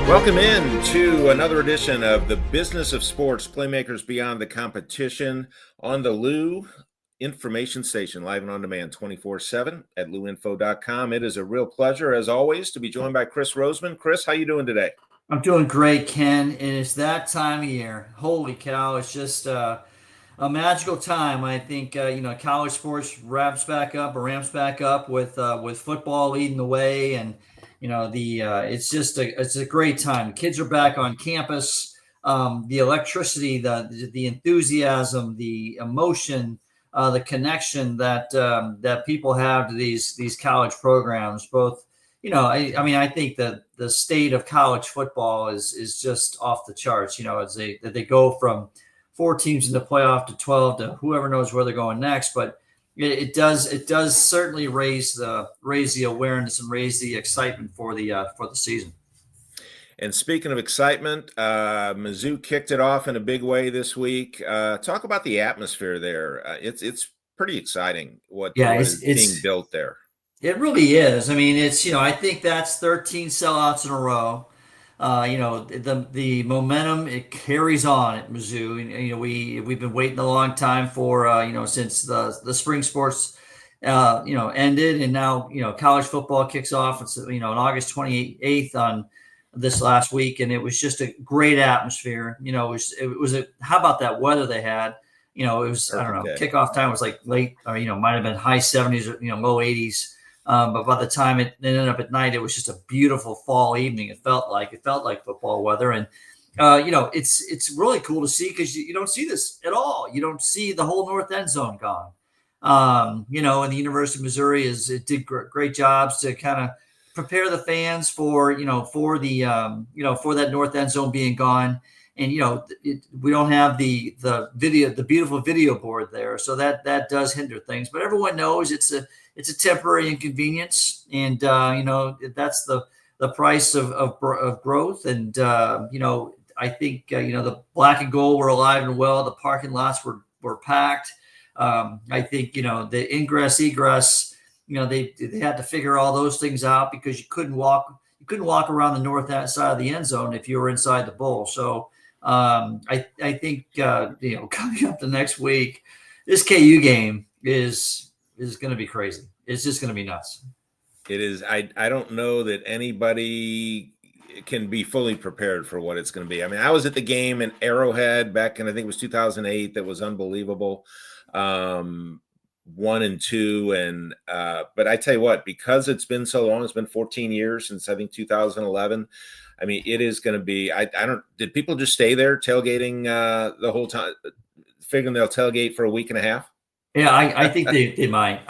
Welcome in to another edition of the Business of Sports, Playmakers Beyond the Competition on the Lou Information Station, live and on demand 24/7 at louinfo.com. It is a real pleasure, as always, to be joined by Chris Roseman. Chris, how you doing today? I'm doing great, Ken. And it's that time of year. Holy cow. It's just a magical time. I think, college sports ramps back up with football leading the way. And, it's a great time. Kids are back on campus. The electricity, the enthusiasm, the emotion, the connection that people have to these college programs, both. I think that the state of college football is just off the charts. As they go from 4 teams in the playoff to 12 to whoever knows where they're going next. But it does certainly raise the awareness and raise the excitement for the season. And speaking of excitement, Mizzou kicked it off in a big way this week. Talk about the atmosphere there. It's pretty exciting what Yeah, is being built there. It really is. I mean, I think that's 13 sellouts in a row. The momentum, it carries on at Mizzou. And, we've been waiting a long time for since the spring sports ended, and now college football kicks off. It's on August 28th on this last week, and it was just a great atmosphere. How about that weather they had? It was I don't know. Kickoff time was like late, or might have been high 70s or low 80s. But by the time it ended up at night, it was just a beautiful fall evening. It felt like football weather, and it's really cool to see because you don't see this at all. You don't see the whole north end zone gone. And the University of Missouri did great jobs to kind of prepare the fans for that north end zone being gone. And we don't have the beautiful video board there, so that does hinder things. But everyone knows it's a temporary inconvenience, and that's the price of growth. And I think the black and gold were alive and well. The parking lots were packed. I think the ingress egress. They had to figure all those things out because you couldn't walk around the north side of the end zone if you were inside the bowl. So I think coming up the next week, this KU game is going to be crazy. It's just going to be nuts. It is. I don't know that anybody can be fully prepared for what it's going to be. I mean, I was at the game in Arrowhead back in, I think it was 2008. That was unbelievable. 1 and 2. And, but I tell you what, because it's been so long, it's been 14 years since I think 2011. I mean, it is going to be, did people just stay there tailgating the whole time, figuring they'll tailgate for a week and a half? Yeah, I think they might.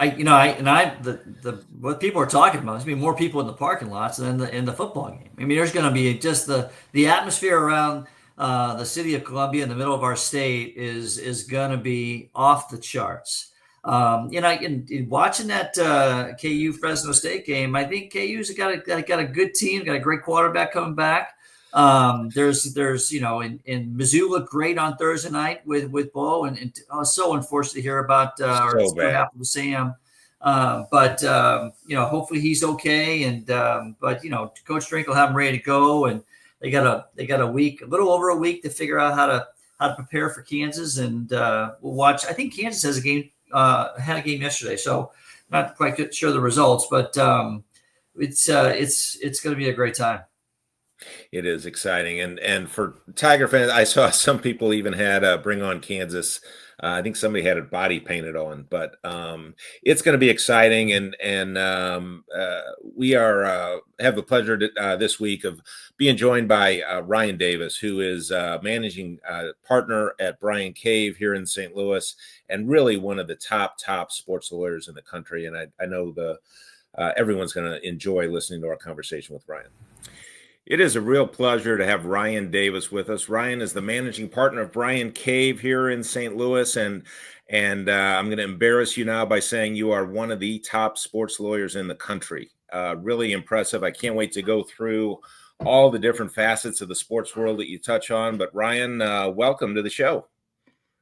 What people are talking about, there's going to be more people in the parking lots than in the football game. I mean, there's going to be just the atmosphere around the city of Columbia in the middle of our state is going to be off the charts. In watching that KU Fresno State game, I think KU's got a good team, got a great quarterback coming back. There's in Mizzou looked great on Thursday night with Bo, and I was so unfortunate to hear about what happened to Sam. But hopefully he's okay. And but Coach Drink will have him ready to go, and they got a little over a week to figure out how to prepare for Kansas, and we'll watch. I think Kansas has had a game yesterday, so not quite sure the results, but it's going to be a great time. It is exciting, and for Tiger fans, I saw some people even had Bring On Kansas. I think somebody had a body painted on, but it's going to be exciting, and we have the pleasure this week of being joined by Ryan Davis, who is managing partner at Bryan Cave here in St. Louis, and really one of the top sports lawyers in the country. And I know everyone's going to enjoy listening to our conversation with Ryan. It is a real pleasure to have Ryan Davis with us. Ryan is the managing partner of Bryan Cave here in St. Louis, and I'm going to embarrass you now by saying you are one of the top sports lawyers in the country. Really impressive. I can't wait to go through all the different facets of the sports world that you touch on. But Ryan, welcome to the show.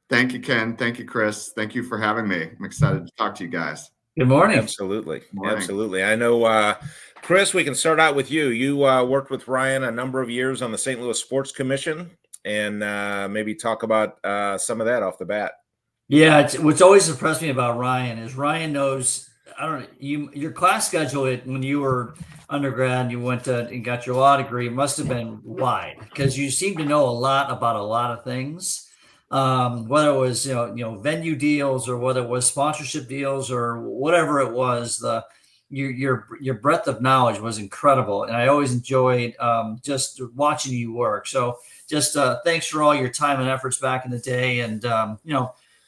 Thank you, Ken. Thank you, Chris. Thank you for having me. I'm excited to talk to you guys. Good morning. Absolutely. Morning. Absolutely. I know, Chris, we can start out with you. You worked with Ryan a number of years on the St. Louis Sports Commission, and maybe talk about some of that off the bat. Yeah, what's always impressed me about Ryan is Ryan knows. I don't know, your class schedule when you were undergrad and you went to and got your law degree must have been wide because you seem to know a lot about a lot of things. Whether it was venue deals or whether it was sponsorship deals or whatever it was, your breadth of knowledge was incredible, and I always enjoyed just watching you work. So just thanks for all your time and efforts back in the day, and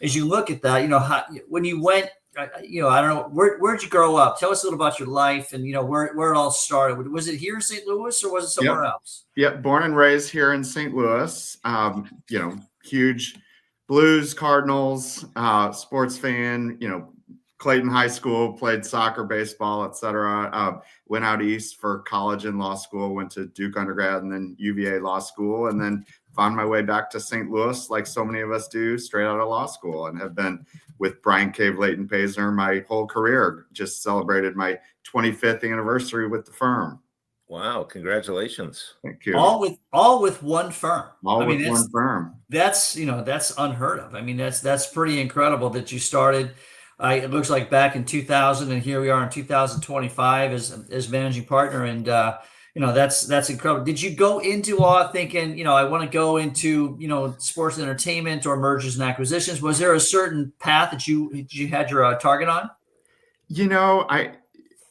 as you look at that, when you went, I don't know, where'd you grow up? Tell us a little about your life and, where it all started. Was it here in St. Louis or was it Yep. somewhere else? Yep. Born and raised here in St. Louis. Huge Blues, Cardinals, sports fan, Clayton High School, played soccer, baseball, etc. Went out east for college and law school, went to Duke undergrad and then UVA law school, and then found my way back to St. Louis like so many of us do straight out of law school, and have been with Brian Cave, Leighton Paisner my whole career. Just celebrated my 25th anniversary with the firm. Wow. Congratulations. Thank you. All with one firm. All with one firm. That's unheard of. I mean, that's pretty incredible that you started. It looks like back in 2000, and here we are in 2025 as managing partner, and that's incredible. Did you go into law thinking, I want to go into sports and entertainment or mergers and acquisitions? Was there a certain path that you had your target on?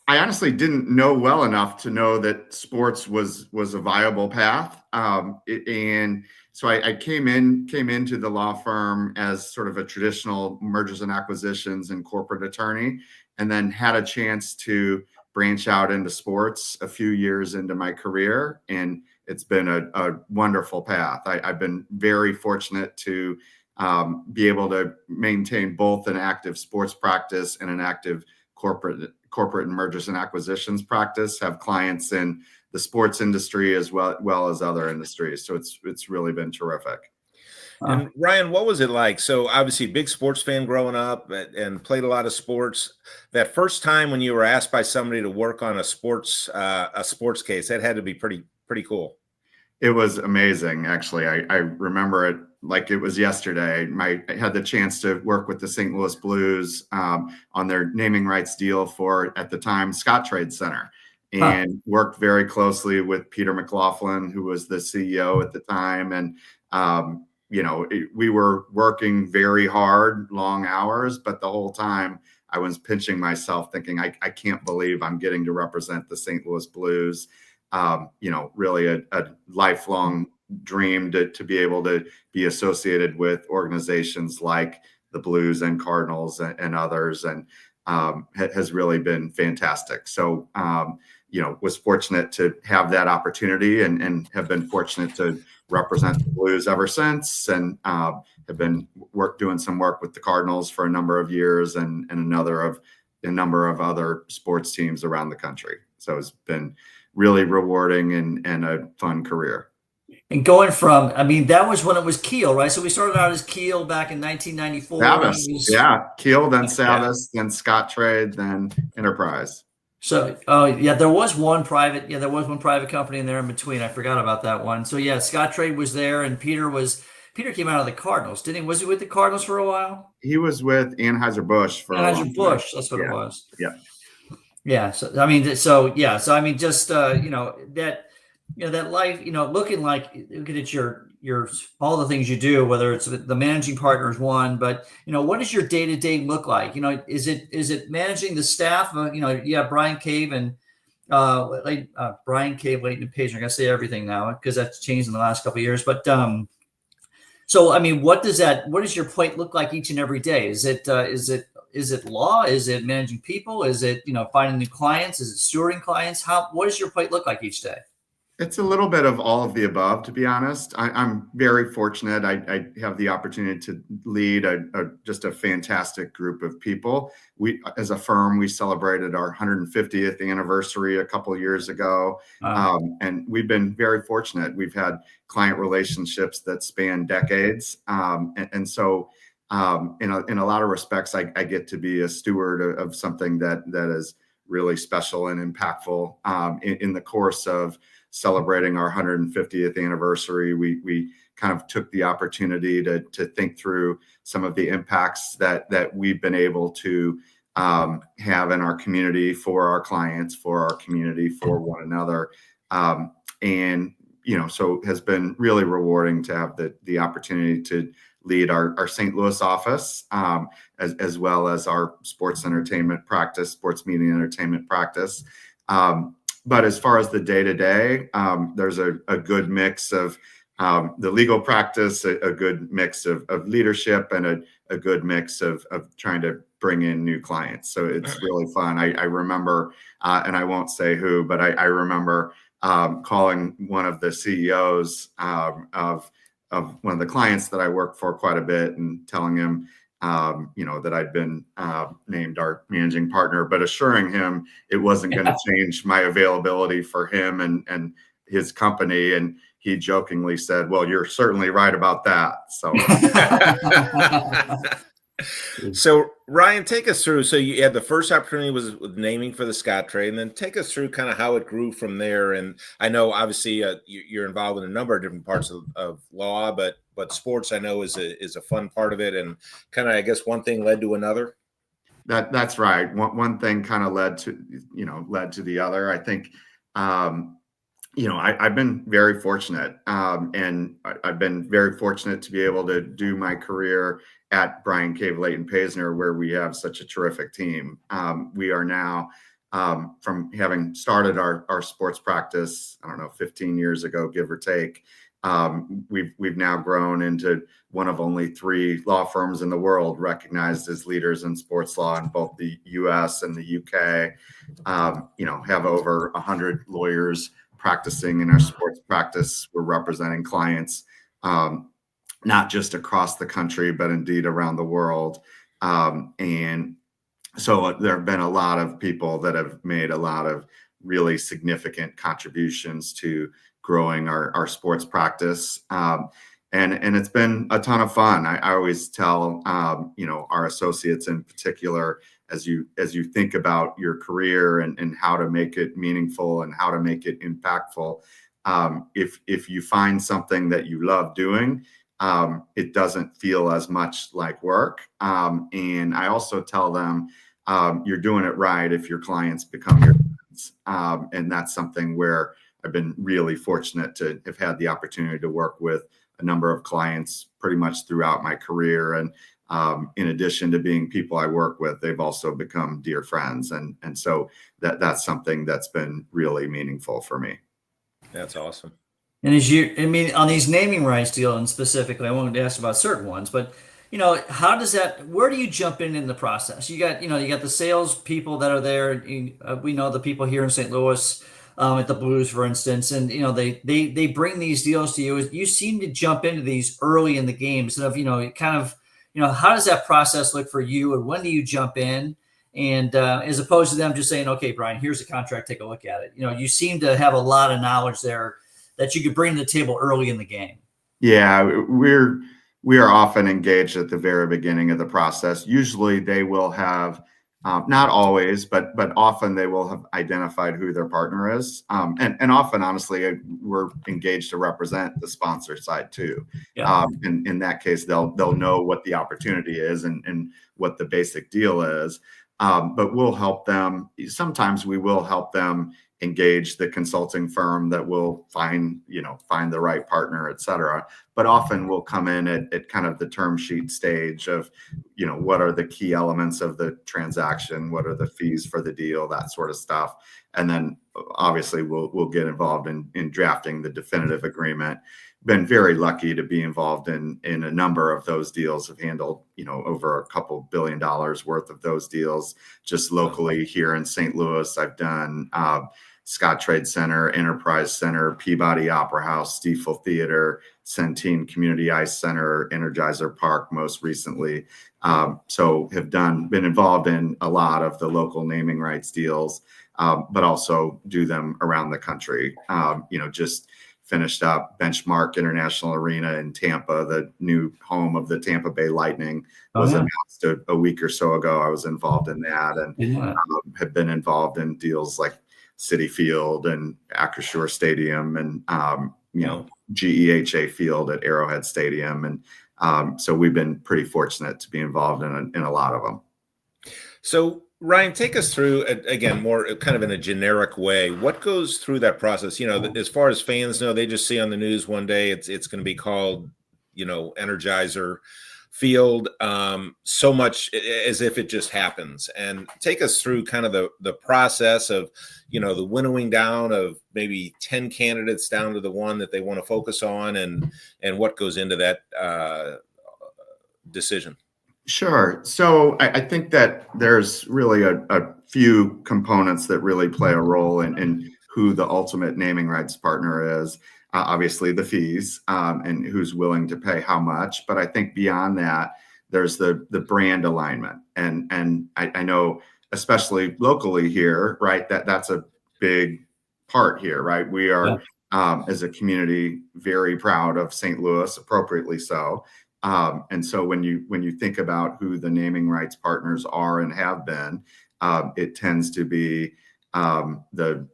I honestly didn't know well enough to know that sports was a viable path, and so I came into the law firm as sort of a traditional mergers and acquisitions and corporate attorney, and then had a chance to branch out into sports a few years into my career, and it's been a wonderful path. I've been very fortunate to be able to maintain both an active sports practice and an active corporate and mergers and acquisitions practice, have clients in the sports industry as well as other industries. So it's really been terrific. And Ryan, what was it like? So obviously big sports fan growing up and played a lot of sports. That first time when you were asked by somebody to work on a sports case, that had to be pretty cool. It was amazing, actually. I remember it like it was yesterday. I had the chance to work with the St. Louis Blues on their naming rights deal for, at the time, Scott Trade Center, and worked very closely with Peter McLaughlin, who was the CEO at the time. And, we were working very hard, long hours, but the whole time I was pinching myself thinking, I can't believe I'm getting to represent the St. Louis Blues. Really a lifelong dream to be able to be associated with organizations like the Blues and Cardinals and others, and has really been fantastic. So, was fortunate to have that opportunity and have been fortunate to represent the Blues ever since, and have been doing some work with the Cardinals for a number of years and a number of other sports teams around the country. So it's been really rewarding and a fun career. And going from, that was when it was Keel, right? So we started out as Keel back in 1994. Savas, yeah, Keel, then Savas, then Scott Trade, then Enterprise. So, there was one private company in there in between. I forgot about that one. So yeah, Scott Trade was there, and Peter came out of the Cardinals, didn't he? Was he with the Cardinals for a while? He was with Anheuser-Busch for Anheuser-Busch. That's what it was. Yeah. Yeah. So just that life, looking at your all the things you do, whether it's the managing partner is one, but what does your day-to-day look like? Is it managing the staff? Brian Cave and Leighton Paisner. I gotta say everything now because that's changed in the last couple of years. But so what does your plate look like each and every day? Is it law? Is it managing people? Is it finding new clients? Is it stewarding clients? What does your plate look like each day? It's a little bit of all of the above, to be honest. I'm very fortunate. I have the opportunity to lead just a fantastic group of people. We, as a firm, we celebrated our 150th anniversary a couple of years ago, and we've been very fortunate. We've had client relationships that span decades, and so in a lot of respects, I get to be a steward of something that is really special and impactful. In the course of celebrating our 150th anniversary, we kind of took the opportunity to think through some of the impacts that we've been able to have in our community, for our clients, for our community, for one another. And, so it has been really rewarding to have the opportunity to lead our St. Louis office, as well as our sports entertainment practice, sports media and entertainment practice. But as far as the day-to-day, there's a good mix of the legal practice, a good mix of leadership, and a good mix of trying to bring in new clients. So it's really fun. I remember, and I won't say who, but I remember calling one of the CEOs of one of the clients that I worked for quite a bit, and telling him, that I'd been named our managing partner, but assuring him it wasn't going to change my availability for him and his company. And he jokingly said, "Well, you're certainly right about that." So, so Ryan, take us through. So you had the first opportunity was with naming for the Scottrade, and then take us through kind of how it grew from there. And I know obviously you're involved in a number of different parts of law, but sports I know is a fun part of it, and kind of I guess one thing led to another. That's right. One thing kind of led to the other. I think. I've been very fortunate, and I've been very fortunate to be able to do my career at Bryan Cave Leighton Paisner, where we have such a terrific team. We are now, from having started our sports practice, I don't know, 15 years ago, give or take, we've now grown into one of only 3 law firms in the world recognized as leaders in sports law in both the U.S. and the U.K. Have over 100 lawyers practicing in our sports practice. We're representing clients, not just across the country, but indeed around the world. And so there have been a lot of people that have made a lot of really significant contributions to growing our sports practice. And it's been a ton of fun. I always tell, our associates in particular, as you think about your career and how to make it meaningful and how to make it impactful, if you find something that you love doing, it doesn't feel as much like work. And I also tell them, you're doing it right if your clients become your friends. And that's something where I've been really fortunate to have had the opportunity to work with a number of clients pretty much throughout my career. And in addition to being people I work with, they've also become dear friends. And so that's something that's been really meaningful for me. That's awesome. And on these naming rights deal, and specifically, I wanted to ask about certain ones, but how does that? Where do you jump in the process? You got the sales people that are there. We know the people here in St. Louis at the Blues, for instance, and they bring these deals to you. You seem to jump into these early in the game, so how does that process look for you, and when do you jump in? And as opposed to them just saying, "Okay, Brian, here's the contract, take a look at it." You seem to have a lot of knowledge there that you could bring to the table early in the game. Yeah, we are often engaged at the very beginning of the process. Usually they will have, not always, but often they will have identified who their partner is. And often, honestly, we're engaged to represent the sponsor side too. Yeah. In that case, they'll know what the opportunity is and what the basic deal is. But we'll help them. Sometimes we will help them engage the consulting firm that will find the right partner, et cetera. But often we'll come in at kind of the term sheet stage of, what are the key elements of the transaction? What are the fees for the deal? That sort of stuff. And then obviously we'll get involved in drafting the definitive agreement. Been very lucky to be involved in a number of those deals. Have handled, over a couple $1 billion worth of those deals just locally here in St. Louis. I've done Scottrade Center, Enterprise Center, Peabody Opera House, Stiefel Theater, Centene Community Ice Center, Energizer Park most recently. So have been involved in a lot of the local naming rights deals, but also do them around the country. Just finished up Benchmark International Arena in Tampa, the new home of the Tampa Bay Lightning, was announced a week or so ago. I was involved in that, and have been involved in deals like Citi Field and Acrisure Stadium, and GEHA Field at Arrowhead Stadium, and so we've been pretty fortunate to be involved in a lot of them. So Ryan, take us through, again, more kind of in a generic way, what goes through that process? As far as fans know, they just see on the news one day it's going to be called, Energizer Field, so much as if it just happens. And take us through kind of the process of, the winnowing down of maybe 10 candidates down to the one that they want to focus on, and what goes into that decision. Sure. So I think that there's really a few components that really play a role in who the ultimate naming rights partner is. Obviously, the fees, and who's willing to pay how much. But I think beyond that, there's the brand alignment. And I know, especially locally here, right, that's a big part here, right? We are, as a community, very proud of St. Louis, appropriately so. And so when you think about who the naming rights partners are and have been, it tends to be the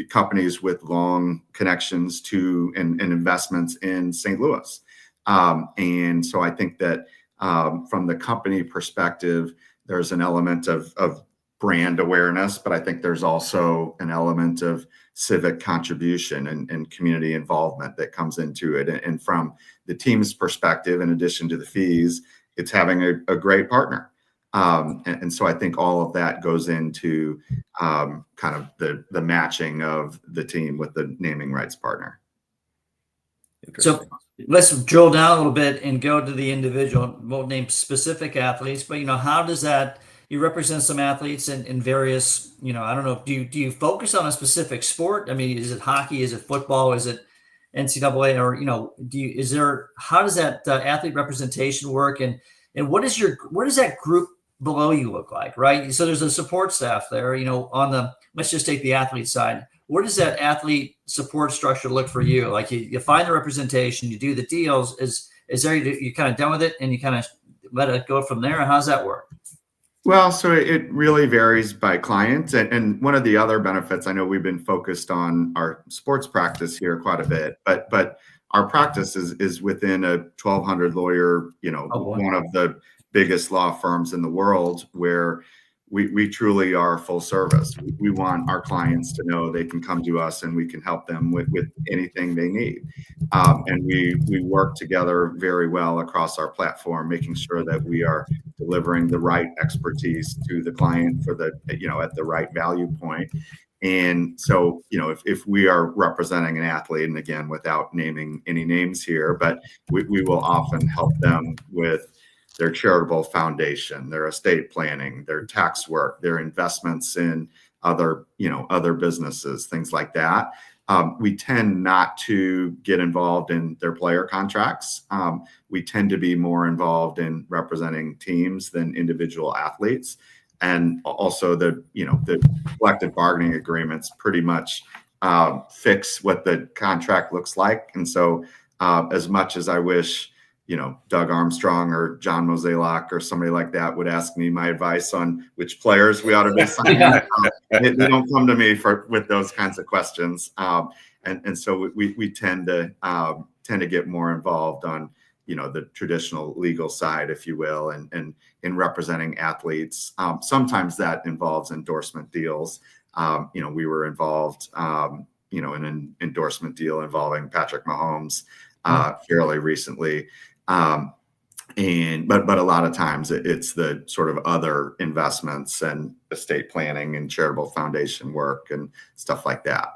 companies with long connections to and investments in St. Louis. And so I think that from the company perspective, there's an element of brand awareness, but I think there's also an element of civic contribution and community involvement that comes into it. And from the team's perspective, in addition to the fees, it's having a great partner. And so I think all of that goes into kind of the matching of the team with the naming rights partner. So let's drill down a little bit and go to the individual. Won't name specific athletes, but how does that? You represent some athletes in various, I don't know. Do you focus on a specific sport? I mean, is it hockey? Is it football? Is it NCAA? Or how does that athlete representation work? And what does that group below you look like? Right. So there's a support staff there. Let's just take the athlete side. Where does that athlete support structure look for you? Like you find the representation, you do the deals. Is there you kind of done with it and you kind of let it go from there? How's that work? Well, so it really varies by client. And one of the other benefits, I know we've been focused on our sports practice here quite a bit, but our practice is within a 1,200 lawyer, one of the biggest law firms in the world, where we truly are full service. We want our clients to know they can come to us and we can help them with anything they need. And we work together very well across our platform, making sure that we are delivering the right expertise to the client for at the right value point. And so, if we are representing an athlete, and again, without naming any names here, but we will often help them with their charitable foundation, their estate planning, their tax work, their investments in other businesses, things like that. We tend not to get involved in their player contracts. We tend to be more involved in representing teams than individual athletes. And also the collective bargaining agreements pretty much fix what the contract looks like. And so as much as I wish Doug Armstrong or John Mozeliak or somebody like that would ask me my advice on which players we ought to be signing, they don't come to me with those kinds of questions. And so we tend to get more involved on the traditional legal side, if you will, and in representing athletes. Sometimes that involves endorsement deals. We were involved in an endorsement deal involving Patrick Mahomes fairly recently. But a lot of times it's the sort of other investments and estate planning and charitable foundation work and stuff like that.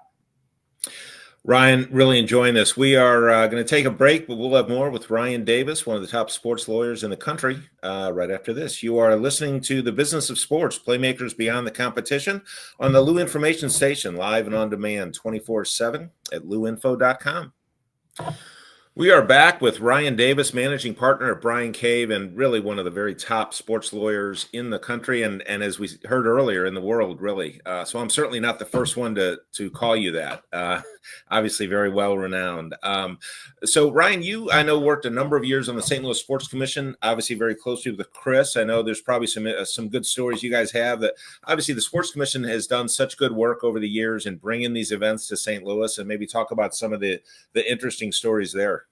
Ryan, really enjoying this. We are going to take a break, but we'll have more with Ryan Davis, one of the top sports lawyers in the country, right after this. You are listening to The Business of Sports, Playmakers Beyond the Competition, on the Lou Information Station, live and on demand 24/7 at louinfo.com. We are back with Ryan Davis, managing partner at Bryan Cave, and really one of the very top sports lawyers in the country, and as we heard earlier, in the world, really. So I'm certainly not the first one to call you that. Obviously, very well renowned. So Ryan, you I know worked a number of years on the St. Louis Sports Commission, obviously very closely with Chris. I know there's probably some good stories you guys have. That obviously the Sports Commission has done such good work over the years in bringing these events to St. Louis, and maybe talk about some of the interesting stories there.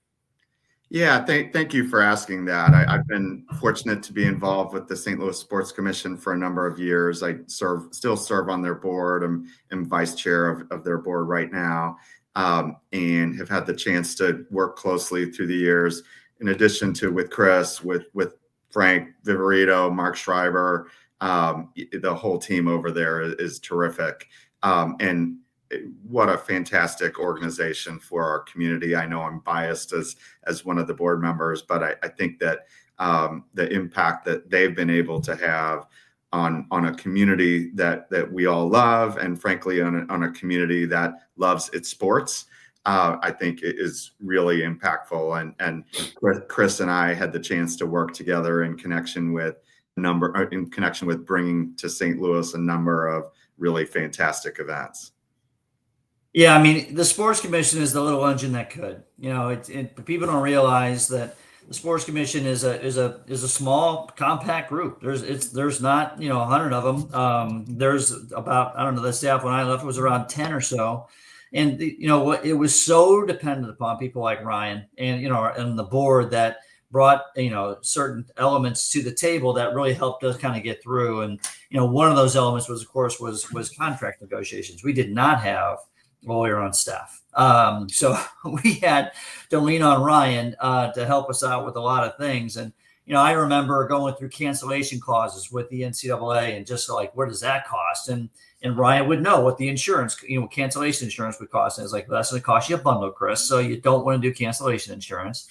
Yeah, thank you for asking that. I've been fortunate to be involved with the St. Louis Sports Commission for a number of years. I still serve on their board. I'm vice chair of their board right now, and have had the chance to work closely through the years. In addition to with Chris, with Frank Viverito, Mark Schreiber, the whole team over there is terrific. And what a fantastic organization for our community. I know I'm biased as one of the board members, but I think that the impact that they've been able to have on a community that we all love, and frankly on a community that loves its sports, I think it is really impactful. And Chris and I had the chance to work together in connection with bringing to St. Louis a number of really fantastic events. Yeah, I mean, the Sports Commission is the little engine that could. People don't realize that the Sports Commission is a small, compact group. There's not 100 of them. There's about, I don't know, the staff when I left was around 10 or so, and what, it was so dependent upon people like Ryan and the board that brought certain elements to the table that really helped us kind of get through. And one of those elements was, of course, was contract negotiations. We did not have lawyer on staff. So we had to lean on Ryan to help us out with a lot of things. And, I remember going through cancellation clauses with the NCAA and just like, what does that cost? And Ryan would know what the insurance, cancellation insurance would cost. And it's like, well, that's going to cost you a bundle, Chris. So you don't want to do cancellation insurance.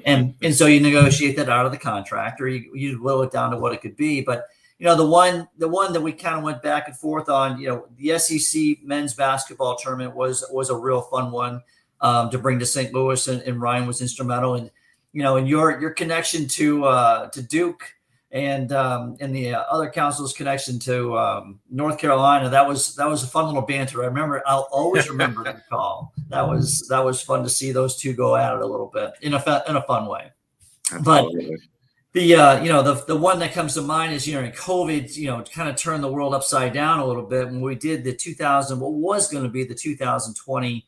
and so you negotiate that out of the contract, or you will it down to what it could be. But the one that we kind of went back and forth on, the SEC men's basketball tournament was a real fun one to bring to St. Louis, and Ryan was instrumental. And in your connection to Duke and the other council's connection to North Carolina, that was a fun little banter. I'll always remember that call. That was fun to see those two go at it a little bit in a fun way. Absolutely. But the one that comes to mind is, COVID, kind of turned the world upside down a little bit when we did what was going to be the 2020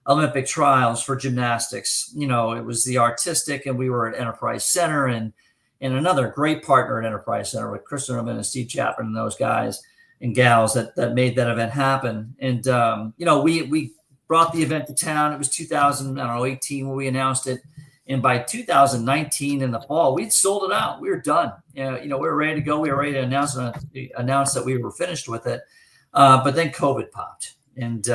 Olympic trials for gymnastics. It was the artistic, and we were at Enterprise Center, and another great partner at Enterprise Center with Chris Roseman and Steve Chapman and those guys and gals that made that event happen. And, we brought the event to town. It was 2018 when we announced it. And by 2019 in the fall, we'd sold it out. We were done. We were ready to go. We were ready to announce that we were finished with it. But then COVID popped, and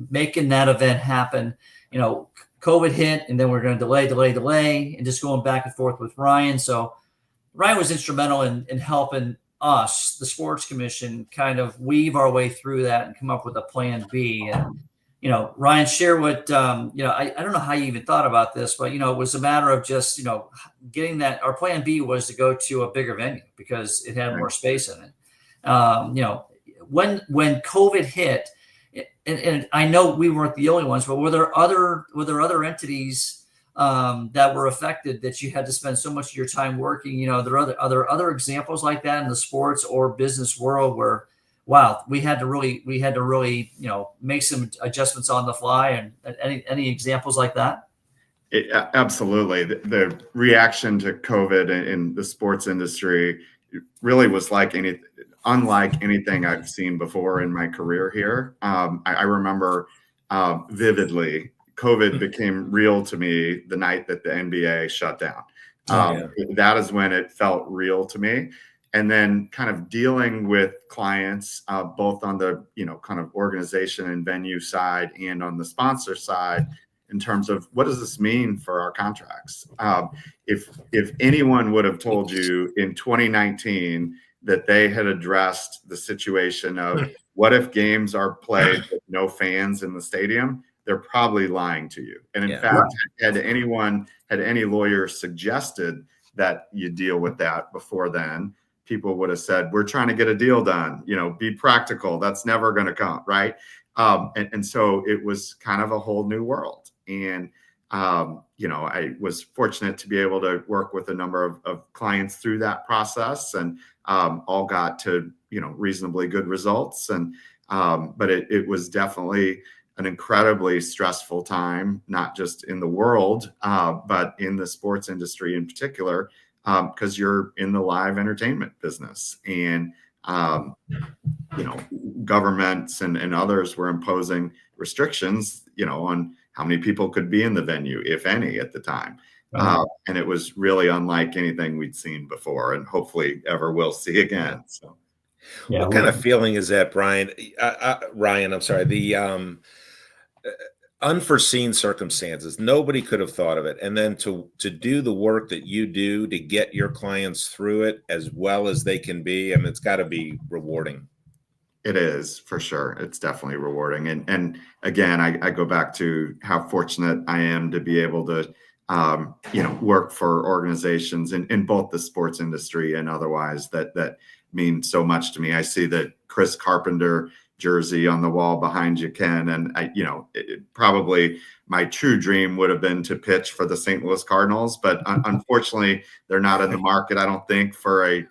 making that event happen. COVID hit, and then we're going to delay, and just going back and forth with Ryan. So Ryan was instrumental in helping us, the Sports Commission, kind of weave our way through that and come up with a plan B. And Ryan, share what, I don't know how you even thought about this, but, it was a matter of just, getting that. Our plan B was to go to a bigger venue because it had more space in it. When COVID hit, and I know we weren't the only ones, but were there other entities that were affected that you had to spend so much of your time working? Are there other examples like that in the sports or business world where, wow, we had to really, make some adjustments on the fly? And any examples like that? Absolutely. The reaction to COVID in the sports industry really was unlike anything I've seen before in my career here. I remember vividly, COVID became real to me the night that the NBA shut down. That is when it felt real to me. And then kind of dealing with clients, both on the, kind of organization and venue side and on the sponsor side, in terms of what does this mean for our contracts? If anyone would have told you in 2019 that they had addressed the situation of what if games are played with no fans in the stadium, they're probably lying to you. And in Yeah. fact, had any lawyer suggested that you deal with that before then, people would have said, we're trying to get a deal done, be practical. That's never going to come. Right. And so it was kind of a whole new world. And, I was fortunate to be able to work with a number of clients through that process, and all got to, reasonably good results. And, but it was definitely an incredibly stressful time, not just in the world, but in the sports industry in particular, because you're in the live entertainment business. And, governments and others were imposing restrictions, on how many people could be in the venue, if any, at the time. Right. And it was really unlike anything we'd seen before, and hopefully ever will see again. So, Yeah. What kind of feeling is that, Brian? Ryan, I'm sorry. The unforeseen circumstances. Nobody could have thought of it, and then to do the work that you do to get your clients through it as well as they can be. I mean, it's got to be rewarding. it is, for sure. It's definitely rewarding. And again, I go back to how fortunate I am to be able to, work for organizations in both the sports industry and otherwise that mean so much to me. I see the Chris Carpenter jersey on the wall behind you, Ken. And probably my true dream would have been to pitch for the St. Louis Cardinals, but unfortunately they're not in the market, I don't think, for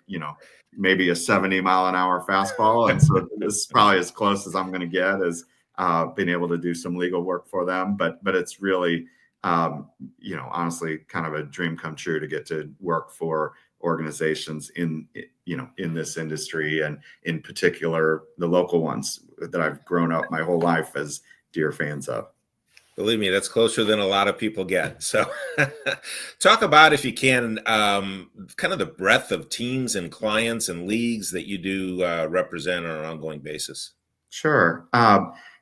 maybe a 70-mile-an-hour fastball. And so this is probably as close as I'm going to get, as being able to do some legal work for them. But it's really, honestly, kind of a dream come true to get to work for organizations in this industry, and in particular, the local ones that I've grown up my whole life as dear fans of. Believe me, that's closer than a lot of people get. So talk about, if you can, kind of the breadth of teams and clients and leagues that you do represent on an ongoing basis. Sure.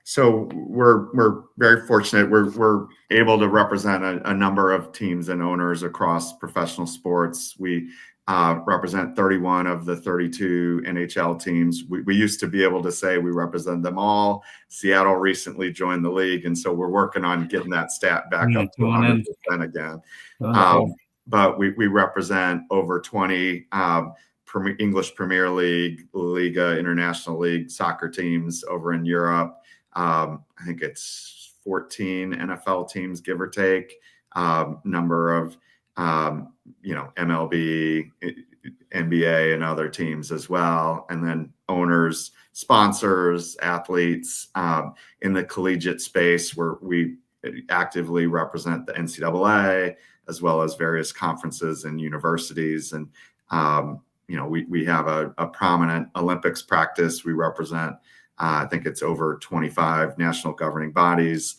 So we're very fortunate. We're able to represent a number of teams and owners across professional sports. We represent 31 of the 32 NHL teams. We used to be able to say we represent them all. Seattle recently joined the league, and so we're working on getting that stat back up to 100% again. But we represent over 20 English Premier League, Liga, International League soccer teams over in Europe. I think it's 14 NFL teams, give or take. Number of MLB, NBA, and other teams as well. And then owners, sponsors, athletes. In the collegiate space, where we actively represent the NCAA, as well as various conferences and universities. And, we have a prominent Olympics practice. We represent, I think it's over 25 national governing bodies,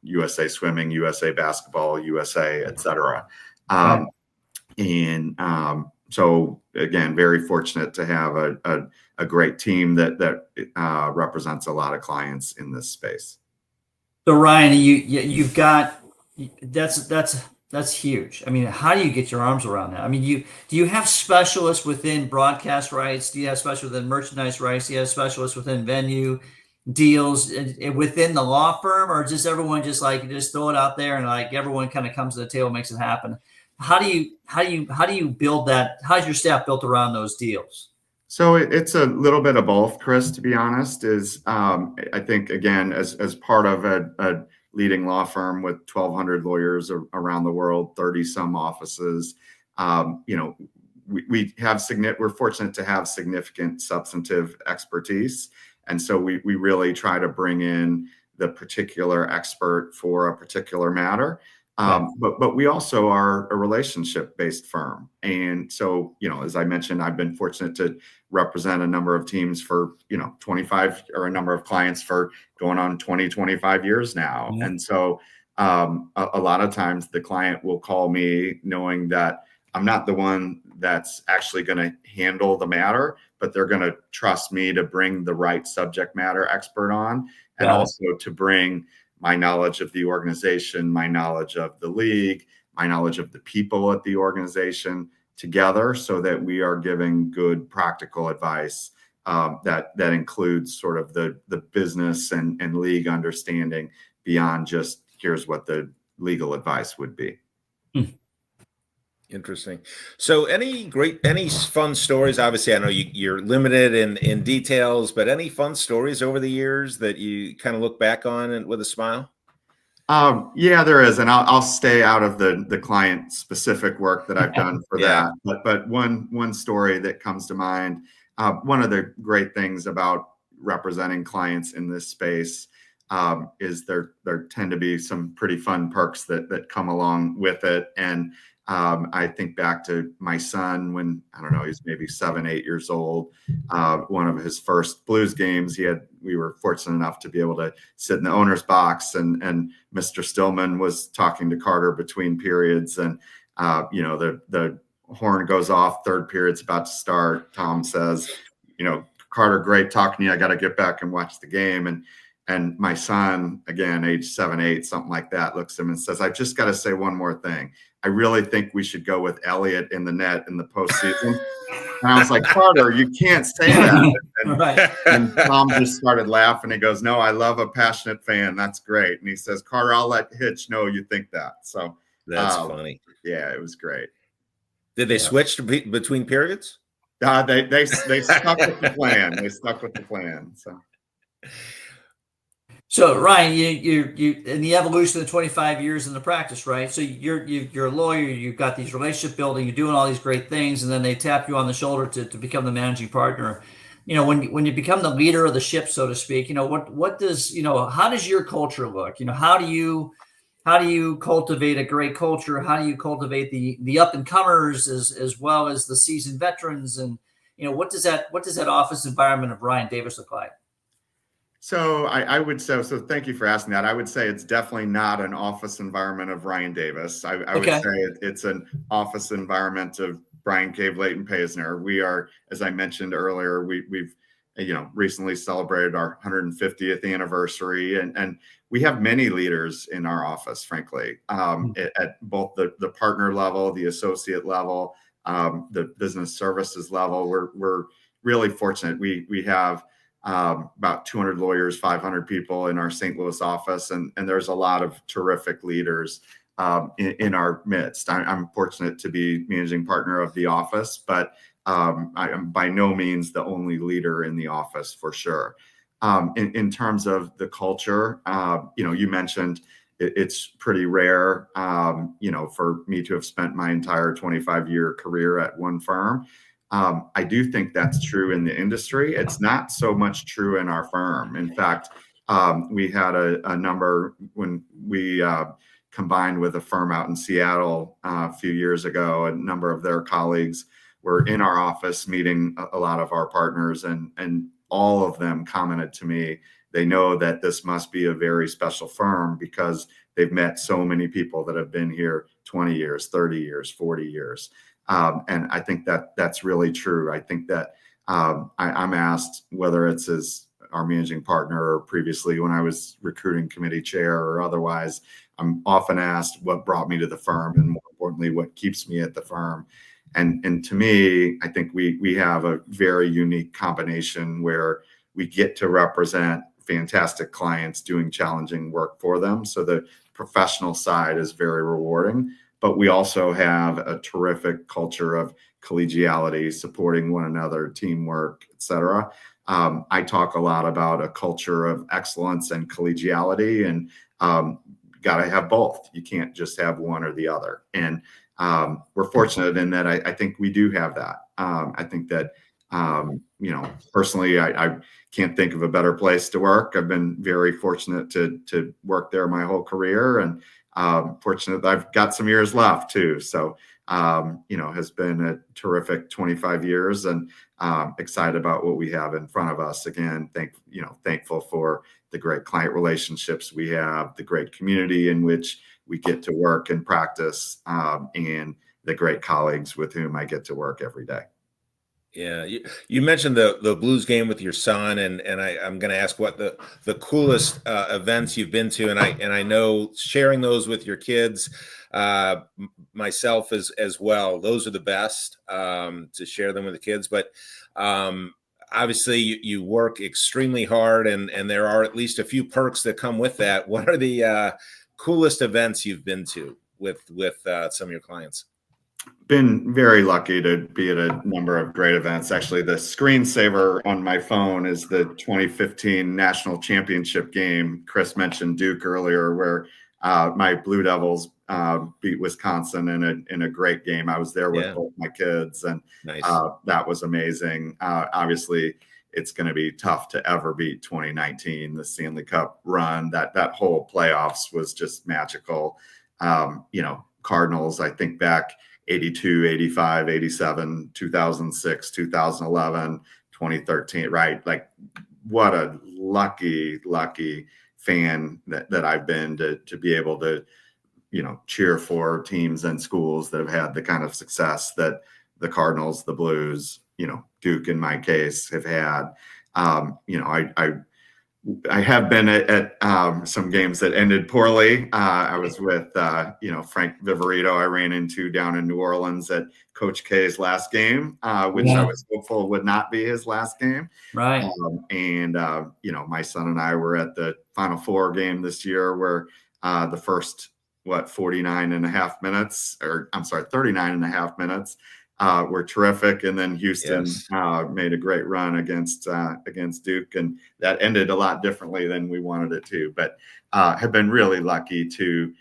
USA Swimming, USA Basketball, USA, et cetera. So again, very fortunate to have a great team that represents a lot of clients in this space. So Ryan, you've got, that's huge. I mean, how do you get your arms around that? I mean, do you have specialists within broadcast rights? Do you have specialists within merchandise rights? Do you have specialists within venue deals within the law firm, or just everyone just throw it out there and everyone kind of comes to the table and makes it happen? How do you build that? How's your staff built around those deals? So it's a little bit of both, Chris, to be honest. I think, again, as part of a leading law firm with 1,200 lawyers around the world, 30 some offices, we're fortunate to have significant substantive expertise. And so we really try to bring in the particular expert for a particular matter. But we also are a relationship-based firm. And so, as I mentioned, I've been fortunate to represent a number of teams for, 25, or a number of clients for going on 20, 25 years now. Yeah. And so a lot of times the client will call me knowing that I'm not the one that's actually going to handle the matter, but they're going to trust me to bring the right subject matter expert on, and also to bring my knowledge of the organization, my knowledge of the league, my knowledge of the people at the organization together, so that we are giving good practical advice that includes sort of the business and league understanding beyond just here's what the legal advice would be. Interesting. So any fun stories? Obviously, I know you're limited in details, but any fun stories over the years that you kind of look back on and with a smile? Yeah, there is, and I'll stay out of the client specific work that I've done for Yeah. that. But one story that comes to mind, one of the great things about representing clients in this space is there tend to be some pretty fun perks that come along with it. And I think back to my son when, I don't know, he's maybe 7, 8 years old. One of his first Blues games, we were fortunate enough to be able to sit in the owner's box, and Mr. Stillman was talking to Carter between periods, and the horn goes off, third period's about to start. Tom says, Carter, great talking to you. I got to get back and watch the game. And my son, again, age 7, 8, something like that, looks at him and says, I've just got to say one more thing. I really think we should go with Elliott in the net in the postseason. And I was like, Carter, you can't say that. And Tom just started laughing. He goes, no, I love a passionate fan. That's great. And he says, Carter, I'll let Hitch know you think that. So that's funny. Yeah, it was great. Did they switch between periods? They stuck with the plan. They stuck with the plan. So Ryan, you in the evolution of the 25 years in the practice, right? So you're a lawyer, you've got these relationship building, you're doing all these great things, and then they tap you on the shoulder to become the managing partner. When you become the leader of the ship, so to speak, what does how does your culture look? How do you cultivate a great culture? How do you cultivate the up and comers as well as the seasoned veterans? And what does that office environment of Ryan Davis look like? So I would say, so thank you for asking that. I would say it's definitely not an office environment of Ryan Davis. I would say it's an office environment of Brian Cave, Leighton Paisner. We are, as I mentioned earlier, we've recently celebrated our 150th anniversary, and we have many leaders in our office, frankly, at both the partner level, the associate level, the business services level. We're really fortunate. We have about 200 lawyers, 500 people in our St. Louis office, and there's a lot of terrific leaders in our midst. I'm fortunate to be managing partner of the office, but I am by no means the only leader in the office, for sure. In terms of the culture, you mentioned it's pretty rare, for me to have spent my entire 25-year career at one firm. I do think that's true in the industry. It's not so much true in our firm. In fact, we had a number when we combined with a firm out in Seattle a few years ago. A number of their colleagues were in our office meeting a lot of our partners, and all of them commented to me, they know that this must be a very special firm because they've met so many people that have been here 20 years, 30 years, 40 years. And I think that's really true. I think that I'm asked, whether it's as our managing partner or previously when I was recruiting committee chair or otherwise, I'm often asked what brought me to the firm, and more importantly, what keeps me at the firm. And to me, I think we have a very unique combination where we get to represent fantastic clients doing challenging work for them. So the professional side is very rewarding. But we also have a terrific culture of collegiality, supporting one another, teamwork, et cetera. I talk a lot about a culture of excellence and collegiality, and got to have both. You can't just have one or the other. And we're fortunate in that I think we do have that. I think that, personally, I can't think of a better place to work. I've been very fortunate to work there my whole career, and fortunate that I've got some years left too. So, has been a terrific 25 years, and excited about what we have in front of us. Again, thankful for the great client relationships we have, the great community in which we get to work and practice, and the great colleagues with whom I get to work every day. Yeah, you mentioned the Blues game with your son, and I'm going to ask what the coolest events you've been to, and I know sharing those with your kids, myself as well. Those are the best, to share them with the kids. But obviously you work extremely hard, and there are at least a few perks that come with that. What are the coolest events you've been to with some of your clients? Been very lucky to be at a number of great events. Actually, the screensaver on my phone is the 2015 national championship game. Chris mentioned Duke earlier, where my Blue Devils beat Wisconsin in a great game. I was there with Yeah, both my kids, and nice. that was amazing. Obviously, it's going to be tough to ever beat 2019, the Stanley Cup run. That whole playoffs was just magical. Cardinals, I think back 82, 85, 87, 2006, 2011, 2013, right? Like, what a lucky fan that I've been to be able to, cheer for teams and schools that have had the kind of success that the Cardinals, the Blues, Duke in my case have had. I have been at some games that ended poorly. I was with, Frank Viverito. I ran into down in New Orleans at Coach K's last game, which I was hopeful would not be his last game. Right. My son and I were at the Final Four game this year, where the first 49 and a half minutes, or I'm sorry, 39 and a half minutes were terrific. And then Houston Yes. made a great run against Duke, and that ended a lot differently than we wanted it to. But have been really lucky to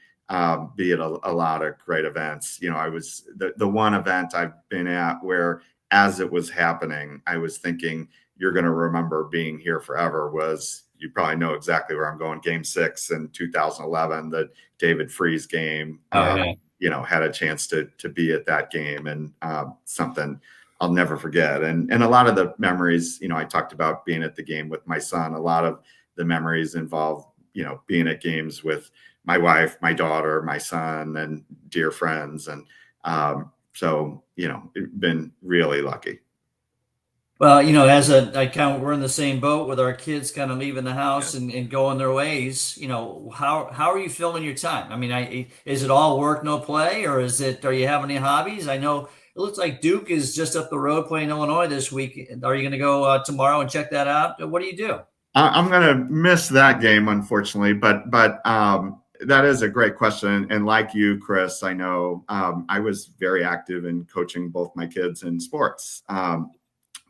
be at a lot of great events. I was the one event I've been at where, as it was happening, I was thinking, you're going to remember being here forever. You probably know exactly where I'm going. Game 6 in 2011, the David Freese game. Oh, yeah. Had a chance to be at that game, and something I'll never forget. And a lot of the memories, I talked about being at the game with my son. A lot of the memories involve, being at games with my wife, my daughter, my son, and dear friends. And been really lucky. Well, we're in the same boat with our kids kind of leaving the house and going their ways. How are you filling your time? I mean, is it all work, no play, or are you having any hobbies? I know it looks like Duke is just up the road playing Illinois this week. Are you going to go tomorrow and check that out? What do you do? I'm going to miss that game, unfortunately, but that is a great question. And like you, Chris, I know I was very active in coaching both my kids in sports.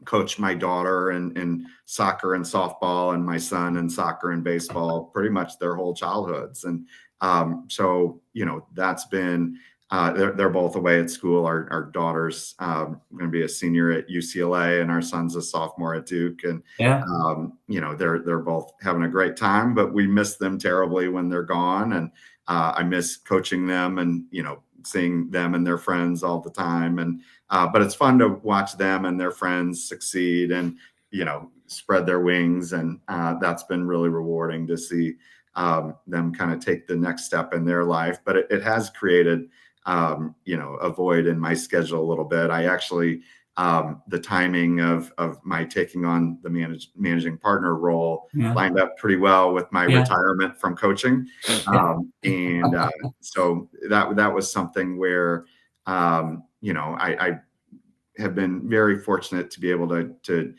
Coached my daughter in soccer and softball, and my son in soccer and baseball pretty much their whole childhoods. And that's been they're both away at school. Our daughter's going to be a senior at UCLA, and our son's a sophomore at Duke. And Yeah. they're both having a great time, but we miss them terribly when they're gone. And I miss coaching them, and seeing them and their friends all the time. And but it's fun to watch them and their friends succeed and spread their wings. And that's been really rewarding to see them kind of take the next step in their life. But it has created a void in my schedule a little bit. I actually the timing of my taking on the managing partner role lined up pretty well with my retirement from coaching. So that was something where, I have been very fortunate to be able to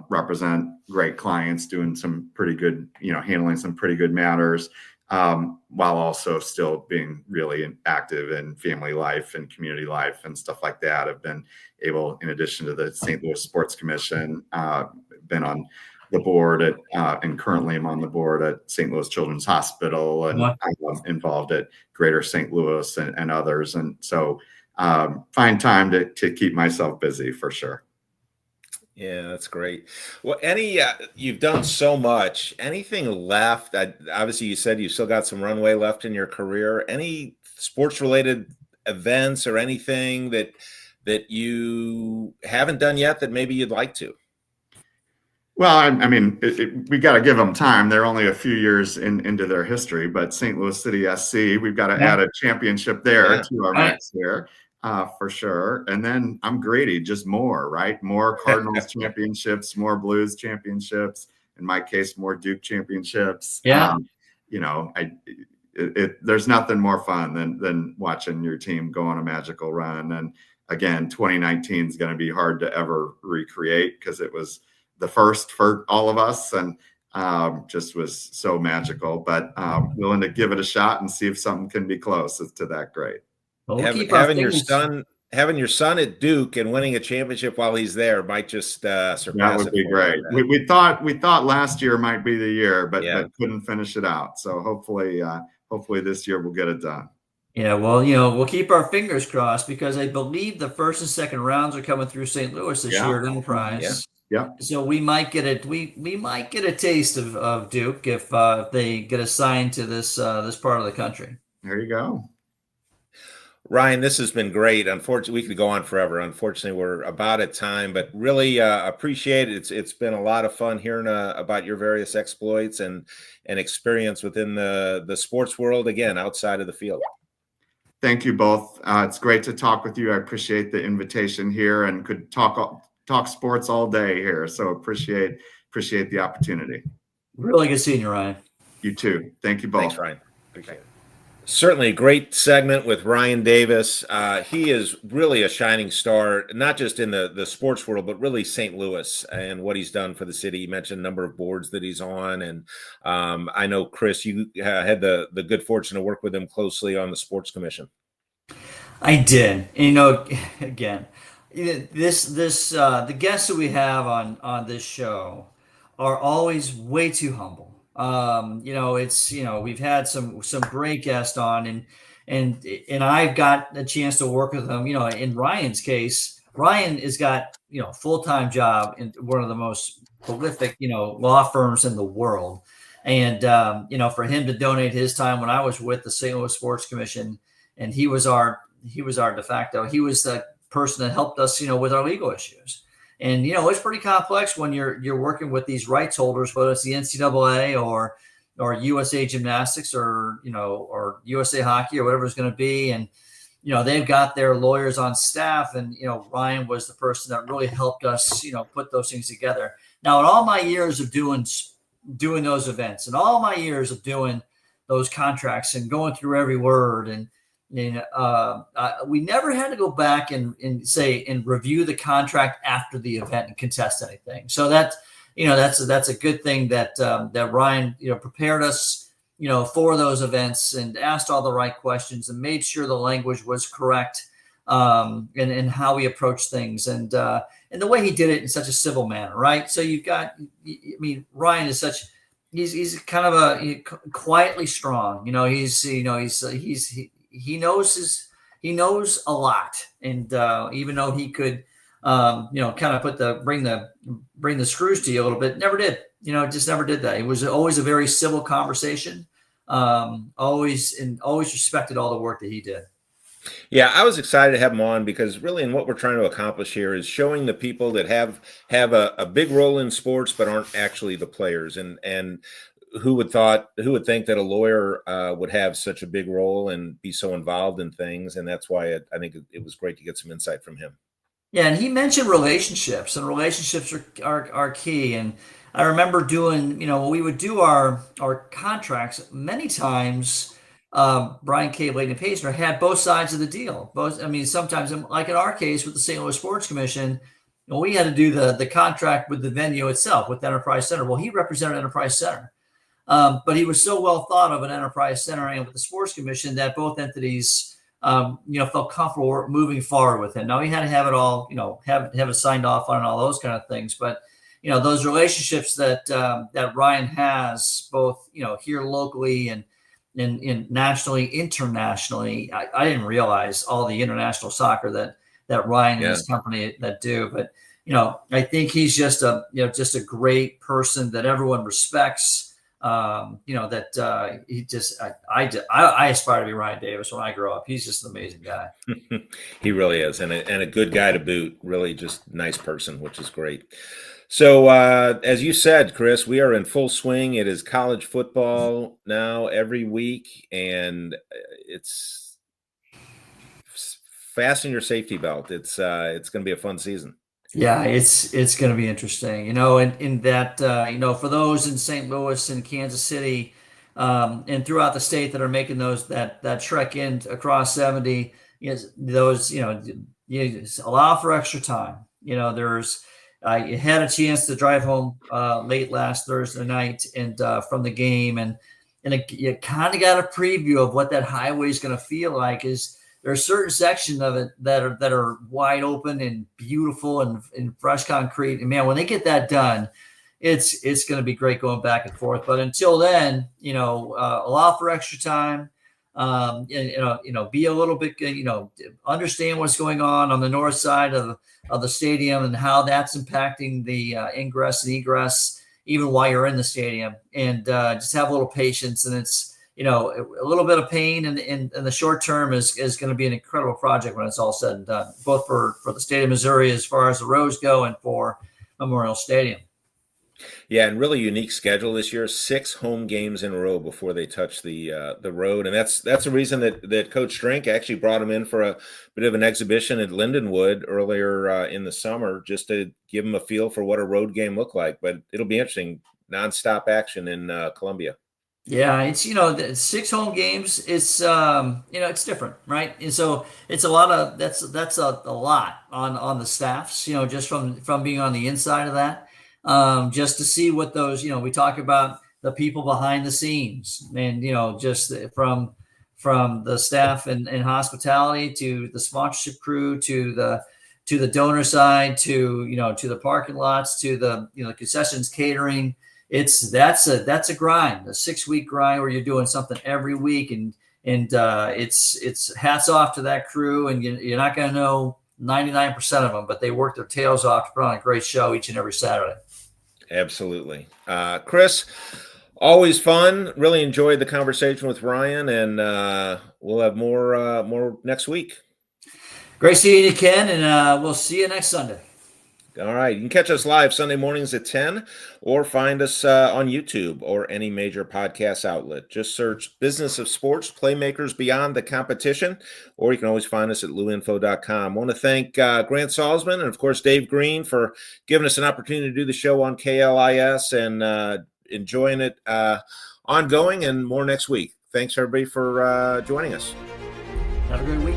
represent great clients, doing some pretty good, handling some pretty good matters, while also still being really active in family life and community life and stuff like that. I've been able, in addition to the St. Louis Sports Commission, been on the board and currently I'm on the board at St. Louis Children's Hospital, and I'm involved at Greater St. Louis and others. And so find time to keep myself busy for sure. Yeah, that's great. Well, you've done so much. Anything left? Obviously, you said you still got some runway left in your career. Any sports related events or anything that you haven't done yet that maybe you'd like to? Well, I mean, we got to give them time. They're only a few years into their history, but St. Louis City SC, we've got to add a championship there to our mix here, for sure. And then I'm greedy, just more, right? More Cardinals championships, more Blues championships. In my case, more Duke championships. Yeah. There's nothing more fun than watching your team go on a magical run. And again, 2019 is going to be hard to ever recreate because it was the first for all of us, and just was so magical. But willing to give it a shot and see if something can be close to that. Great. Well, we'll keep our Having fingers. your son at Duke and winning a championship while he's there might just That surpass would it be for great. you. We thought last year might be the year, but Yeah. couldn't finish it out. So hopefully this year we'll get it done. Yeah, well, we'll keep our fingers crossed because I believe the first and second rounds are coming through St. Louis this year at Enterprise. Yeah. So we might get it. We might get a taste of Duke if they get assigned to this part of the country. There you go. Ryan, this has been great. Unfortunately, we could go on forever. Unfortunately, we're about at time, but really appreciate it. It's been a lot of fun hearing about your various exploits and experience within the sports world, again, outside of the field. Thank you both. It's great to talk with you. I appreciate the invitation here and could talk sports all day here. So appreciate the opportunity. Really good seeing you, Ryan. You too. Thank you both. Thanks, Ryan. Appreciate it. Certainly a great segment with Ryan Davis. He is really a shining star, not just in the sports world, but really St. Louis and what he's done for the city. You mentioned a number of boards that he's on. And I know, Chris, you had the good fortune to work with him closely on the sports commission. I did. Again, the guests that we have on this show are always way too humble. We've had some great guests on, and I've got a chance to work with them. In Ryan's case, Ryan has got full-time job in one of the most prolific law firms in the world, and for him to donate his time when I was with the St. Louis Sports Commission, and he was our de facto. He was the person that helped us with our legal issues. And it's pretty complex when you're working with these rights holders, whether it's the NCAA or USA Gymnastics or USA Hockey or whatever it's going to be. And they've got their lawyers on staff, and Ryan was the person that really helped us put those things together. Now, in all my years of doing those events, and all my years of doing those contracts and going through every word, and we never had to go back and review the contract after the event and contest anything. So that's a good thing that Ryan prepared us for those events and asked all the right questions and made sure the language was correct and how we approach things and the way he did it in such a civil manner, right? So Ryan is he's kind of quietly strong. He knows a lot, and even though he could kind of bring the screws to you a little bit, never did. Just never did that. It was always a very civil conversation. Always respected all the work that he did. Yeah, I was excited to have him on because really, in what we're trying to accomplish here is showing the people that have a big role in sports but aren't actually the players, and who would think that a lawyer would have such a big role and be so involved in things. And that's why I think it was great to get some insight from him. Yeah. And he mentioned relationships, and relationships are key. And I remember doing, when we would do our contracts, many times, Brian K. Layton and Paisner had both sides of the deal. Sometimes, like in our case with the St. Louis Sports Commission, we had to do the contract with the venue itself, with Enterprise Center. Well, he represented Enterprise Center. But he was so well thought of at Enterprise Center and with the Sports Commission that both entities, felt comfortable moving forward with him. Now, he had to have it all, have it signed off on and all those kind of things. But, those relationships that Ryan has both, here locally and nationally, internationally, I didn't realize all the international soccer that Ryan and his company that do. But, I think he's just a great person that everyone respects. I aspire to be Ryan Davis when I grow up. He's just an amazing guy. He really is, and a good guy to boot. Really, just nice person, which is great. So, as you said, Chris, we are in full swing. It is college football now every week, and it's fasten your safety belt. It's going to be a fun season. Yeah, it's going to be interesting, in that, for those in St. Louis and Kansas City, and throughout the state that are making that trek in across 70, those, you allow for extra time. There's you had a chance to drive home late last Thursday night and from the game, and you kind of got a preview of what that highway is going to feel like. Is there are certain sections of it that are wide open and beautiful and fresh concrete, and man, when they get that done, it's going to be great going back and forth. But until then, allow for extra time. Be a little bit, understand what's going on the north side of the stadium and how that's impacting the ingress and egress, even while you're in the stadium, and just have a little patience. And it's, a little bit of pain in the short term is going to be an incredible project when it's all said and done, both for the state of Missouri as far as the roads go and for Memorial Stadium. Yeah, and really unique schedule this year. 6 home games in a row before they touch the road, and that's the reason that Coach Strink actually brought him in for a bit of an exhibition at Lindenwood earlier in the summer, just to give him a feel for what a road game looked like. But it'll be interesting, nonstop action in Columbia. Yeah, it's the 6 home games. It's it's different, right? And so it's a lot of that's a lot on the staffs. Just from being on the inside of that. Just to see what those, we talk about the people behind the scenes, and just from the staff and hospitality to the sponsorship crew to the donor side to the parking lots to the concessions, catering. That's a grind, a 6-week grind where you're doing something every week, and it's hats off to that crew, and you're not going to know 99% of them, but they work their tails off to put on a great show each and every Saturday. Absolutely. Chris, always fun. Really enjoyed the conversation with Ryan, and we'll have more next week. Great seeing you, Ken, and we'll see you next Sunday. All right. You can catch us live Sunday mornings at 10, or find us on YouTube or any major podcast outlet. Just search Business of Sports, Playmakers Beyond the Competition, or you can always find us at luinfo.com. I want to thank Grant Salzman and, of course, Dave Green for giving us an opportunity to do the show on KLIS, and enjoying it ongoing, and more next week. Thanks, everybody, for joining us. Have a great week.